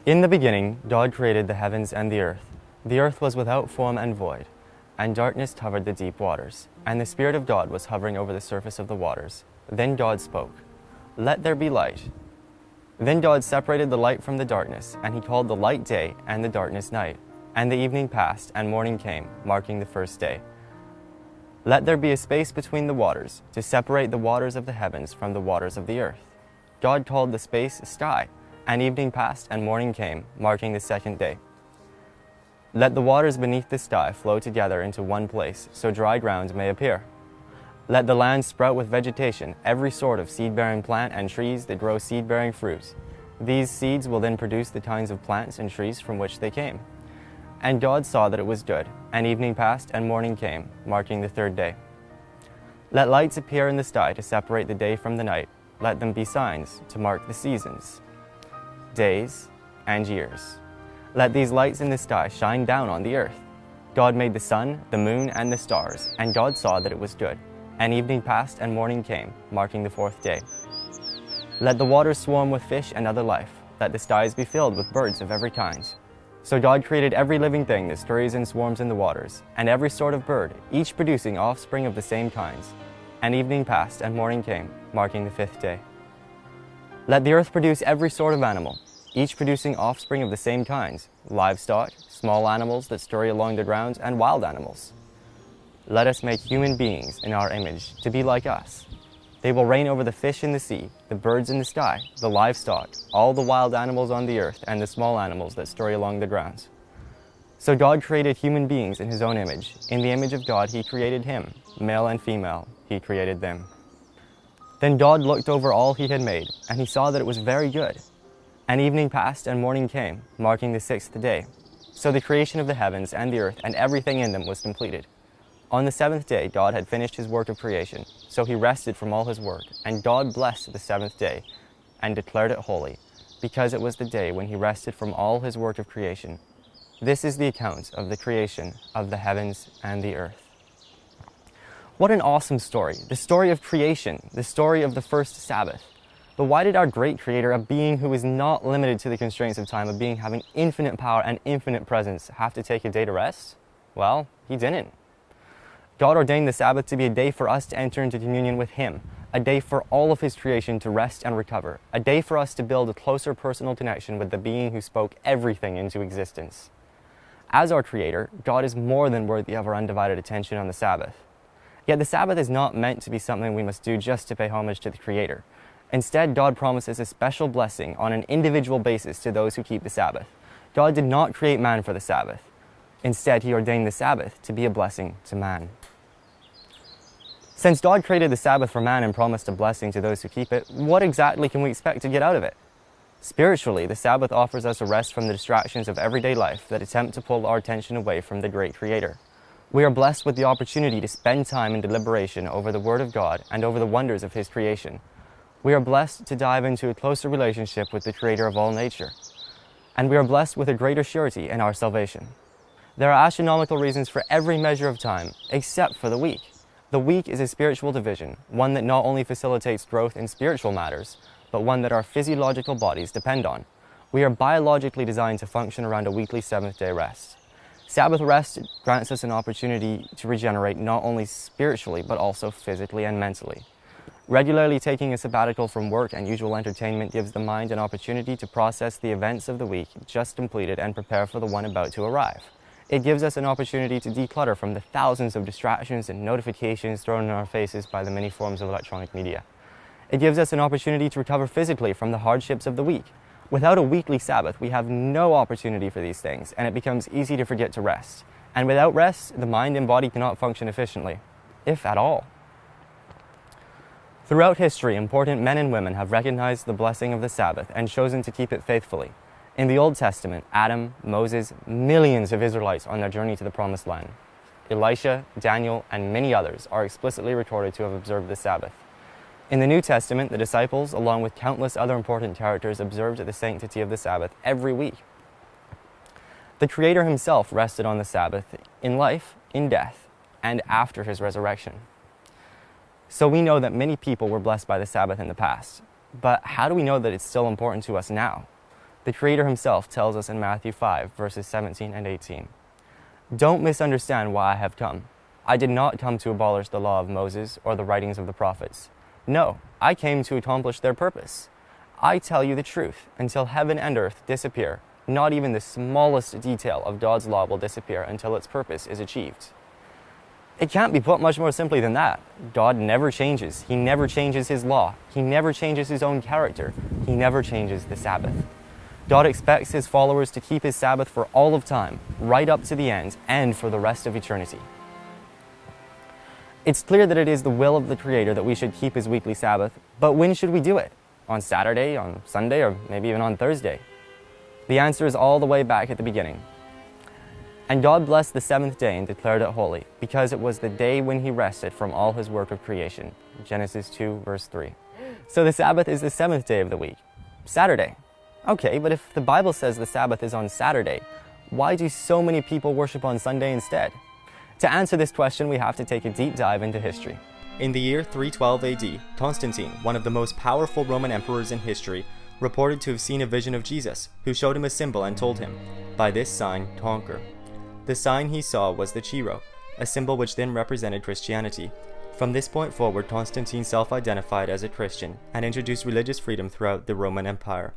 In the beginning, God created the heavens and the earth. The earth was without form and void, and darkness covered the deep waters, and the Spirit of God was hovering over the surface of the waters. Then God spoke, "Let there be light." Then God separated the light from the darkness, and he called the light day and the darkness night. And the evening passed, and morning came, marking the first day. Let there be a space between the waters, to separate the waters of the heavens from the waters of the earth. God called the space sky, and evening passed, and morning came, marking the second day. Let the waters beneath the sky flow together into one place, so dry ground may appear. Let the land sprout with vegetation, every sort of seed-bearing plant and trees that grow seed-bearing fruit. These seeds will then produce the kinds of plants and trees from which they came. And God saw that it was good, and evening passed, and morning came, marking the third day. Let lights appear in the sky to separate the day from the night. Let them be signs to mark the seasons, days, and years. Let these lights in the sky shine down on the earth. God made the sun, the moon, and the stars, and God saw that it was good. And evening passed, and morning came, marking the fourth day. Let the waters swarm with fish and other life. Let the skies be filled with birds of every kind. So God created every living thing that scurries and swarms in the waters, and every sort of bird, each producing offspring of the same kinds. And evening passed, and morning came, marking the fifth day. Let the earth produce every sort of animal, each producing offspring of the same kinds, livestock, small animals that scurry along the ground, and wild animals. Let us make human beings in our image, to be like us. They will reign over the fish in the sea, the birds in the sky, the livestock, all the wild animals on the earth, and the small animals that scurry along the ground. So God created human beings in his own image. In the image of God he created him, male and female, he created them. Then God looked over all he had made, and he saw that it was very good. And evening passed, and morning came, marking the sixth day. So the creation of the heavens and the earth and everything in them was completed. On the seventh day, God had finished his work of creation, so he rested from all his work. And God blessed the seventh day and declared it holy, because it was the day when he rested from all his work of creation. This is the account of the creation of the heavens and the earth. What an awesome story. The story of creation, the story of the first Sabbath. But why did our great Creator, a being who is not limited to the constraints of time, a being having infinite power and infinite presence, have to take a day to rest? Well, he didn't. God ordained the Sabbath to be a day for us to enter into communion with him, a day for all of his creation to rest and recover, a day for us to build a closer personal connection with the being who spoke everything into existence. As our Creator, God is more than worthy of our undivided attention on the Sabbath. Yet the Sabbath is not meant to be something we must do just to pay homage to the Creator. Instead, God promises a special blessing on an individual basis to those who keep the Sabbath. God did not create man for the Sabbath. Instead, he ordained the Sabbath to be a blessing to man. Since God created the Sabbath for man and promised a blessing to those who keep it, what exactly can we expect to get out of it? Spiritually, the Sabbath offers us a rest from the distractions of everyday life that attempt to pull our attention away from the great Creator. We are blessed with the opportunity to spend time in deliberation over the Word of God and over the wonders of his creation. We are blessed to dive into a closer relationship with the Creator of all nature. And we are blessed with a greater surety in our salvation. There are astronomical reasons for every measure of time, except for the week. The week is a spiritual division, one that not only facilitates growth in spiritual matters, but one that our physiological bodies depend on. We are biologically designed to function around a weekly seventh-day rest. Sabbath rest grants us an opportunity to regenerate not only spiritually, but also physically and mentally. Regularly taking a sabbatical from work and usual entertainment gives the mind an opportunity to process the events of the week just completed and prepare for the one about to arrive. It gives us an opportunity to declutter from the thousands of distractions and notifications thrown in our faces by the many forms of electronic media. It gives us an opportunity to recover physically from the hardships of the week. Without a weekly Sabbath, we have no opportunity for these things, and it becomes easy to forget to rest. And without rest, the mind and body cannot function efficiently, if at all. Throughout history, important men and women have recognized the blessing of the Sabbath and chosen to keep it faithfully. In the Old Testament, Adam, Moses, millions of Israelites on their journey to the Promised Land. Elisha, Daniel, and many others are explicitly recorded to have observed the Sabbath. In the New Testament, the disciples, along with countless other important characters, observed the sanctity of the Sabbath every week. The Creator himself rested on the Sabbath in life, in death, and after his resurrection. So we know that many people were blessed by the Sabbath in the past. But how do we know that it's still important to us now? The Creator himself tells us in Matthew 5, verses 17 and 18, "Don't misunderstand why I have come. I did not come to abolish the law of Moses or the writings of the prophets. No, I came to accomplish their purpose. I tell you the truth, until heaven and earth disappear, not even the smallest detail of God's law will disappear until its purpose is achieved." It can't be put much more simply than that. God never changes. He never changes his law. He never changes his own character. He never changes the Sabbath. God expects his followers to keep his Sabbath for all of time, right up to the end, and for the rest of eternity. It's clear that it is the will of the Creator that we should keep his weekly Sabbath, but when should we do it? On Saturday, on Sunday, or maybe even on Thursday? The answer is all the way back at the beginning. "And God blessed the seventh day and declared it holy, because it was the day when he rested from all his work of creation." Genesis 2, verse 3. So the Sabbath is the seventh day of the week. Saturday. Okay, but if the Bible says the Sabbath is on Saturday, why do so many people worship on Sunday instead? To answer this question, we have to take a deep dive into history. In the year 312 AD, Constantine, one of the most powerful Roman emperors in history, reported to have seen a vision of Jesus, who showed him a symbol and told him, "By this sign, conquer." The sign he saw was the Chi-Rho, a symbol which then represented Christianity. From this point forward, Constantine self-identified as a Christian and introduced religious freedom throughout the Roman Empire.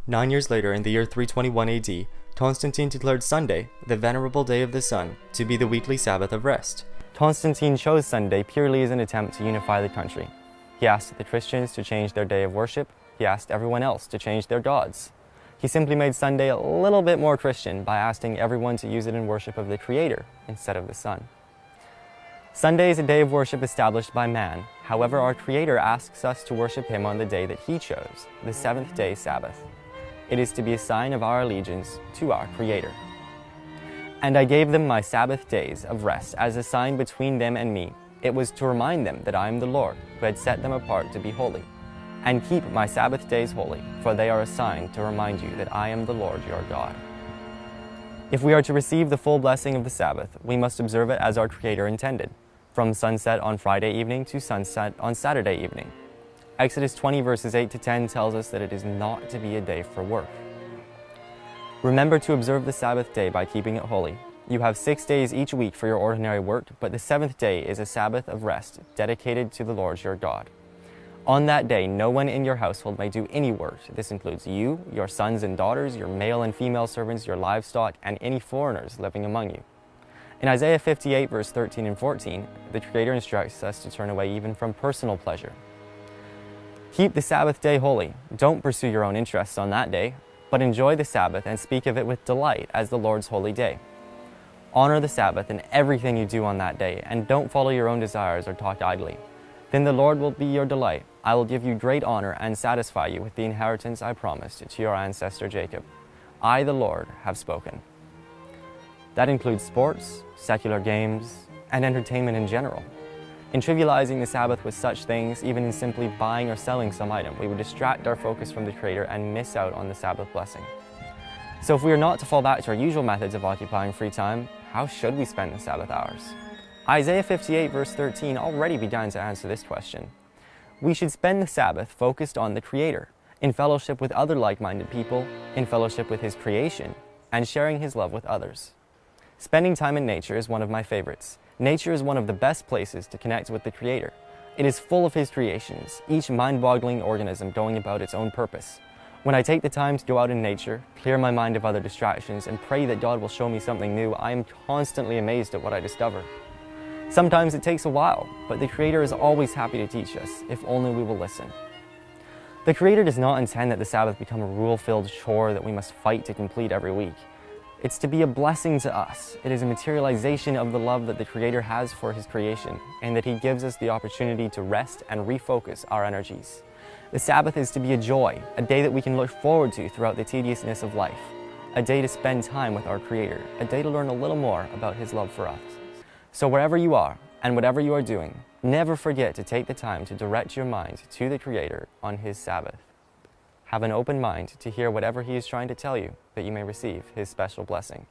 9 years later, in the year 321 AD, Constantine declared Sunday, the venerable day of the sun, to be the weekly Sabbath of rest. Constantine chose Sunday purely as an attempt to unify the country. He asked the Christians to change their day of worship. He asked everyone else to change their gods. He simply made Sunday a little bit more Christian by asking everyone to use it in worship of the Creator instead of the sun. Sunday is a day of worship established by man. However, our Creator asks us to worship him on the day that he chose, the seventh day Sabbath. It is to be a sign of our allegiance to our Creator. "And I gave them my Sabbath days of rest as a sign between them and me. It was to remind them that I am the Lord, who had set them apart to be holy. And keep my Sabbath days holy, for they are a sign to remind you that I am the Lord your God." If we are to receive the full blessing of the Sabbath, we must observe it as our Creator intended, from sunset on Friday evening to sunset on Saturday evening. Exodus 20 verses 8 to 10 tells us that it is not to be a day for work. Remember to observe the Sabbath day by keeping it holy. You have 6 days each week for your ordinary work, but the seventh day is a Sabbath of rest dedicated to the Lord your God. On that day, no one in your household may do any work. This includes you, your sons and daughters, your male and female servants, your livestock, and any foreigners living among you. In Isaiah 58 verse 13 and 14, the Creator instructs us to turn away even from personal pleasure. Keep the Sabbath day holy. Don't pursue your own interests on that day, but enjoy the Sabbath and speak of it with delight as the Lord's holy day. Honor the Sabbath in everything you do on that day, and don't follow your own desires or talk idly. Then the Lord will be your delight. I will give you great honor and satisfy you with the inheritance I promised to your ancestor Jacob. I, the Lord, have spoken. That includes sports, secular games, and entertainment in general. In trivializing the Sabbath with such things, even in simply buying or selling some item, we would distract our focus from the Creator and miss out on the Sabbath blessing. So if we are not to fall back to our usual methods of occupying free time, how should we spend the Sabbath hours? Isaiah 58 verse 13 already began to answer this question. We should spend the Sabbath focused on the Creator, in fellowship with other like-minded people, in fellowship with His creation, and sharing His love with others. Spending time in nature is one of my favorites. Nature is one of the best places to connect with the Creator. It is full of His creations, each mind-boggling organism going about its own purpose. When I take the time to go out in nature, clear my mind of other distractions, and pray that God will show me something new, I am constantly amazed at what I discover. Sometimes it takes a while, but the Creator is always happy to teach us, if only we will listen. The Creator does not intend that the Sabbath become a rule-filled chore that we must fight to complete every week. It's to be a blessing to us. It is a materialization of the love that the Creator has for His creation, and that He gives us the opportunity to rest and refocus our energies. The Sabbath is to be a joy, a day that we can look forward to throughout the tediousness of life, a day to spend time with our Creator, a day to learn a little more about His love for us. So wherever you are, and whatever you are doing, never forget to take the time to direct your mind to the Creator on His Sabbath. Have an open mind to hear whatever He is trying to tell you, that you may receive His special blessing.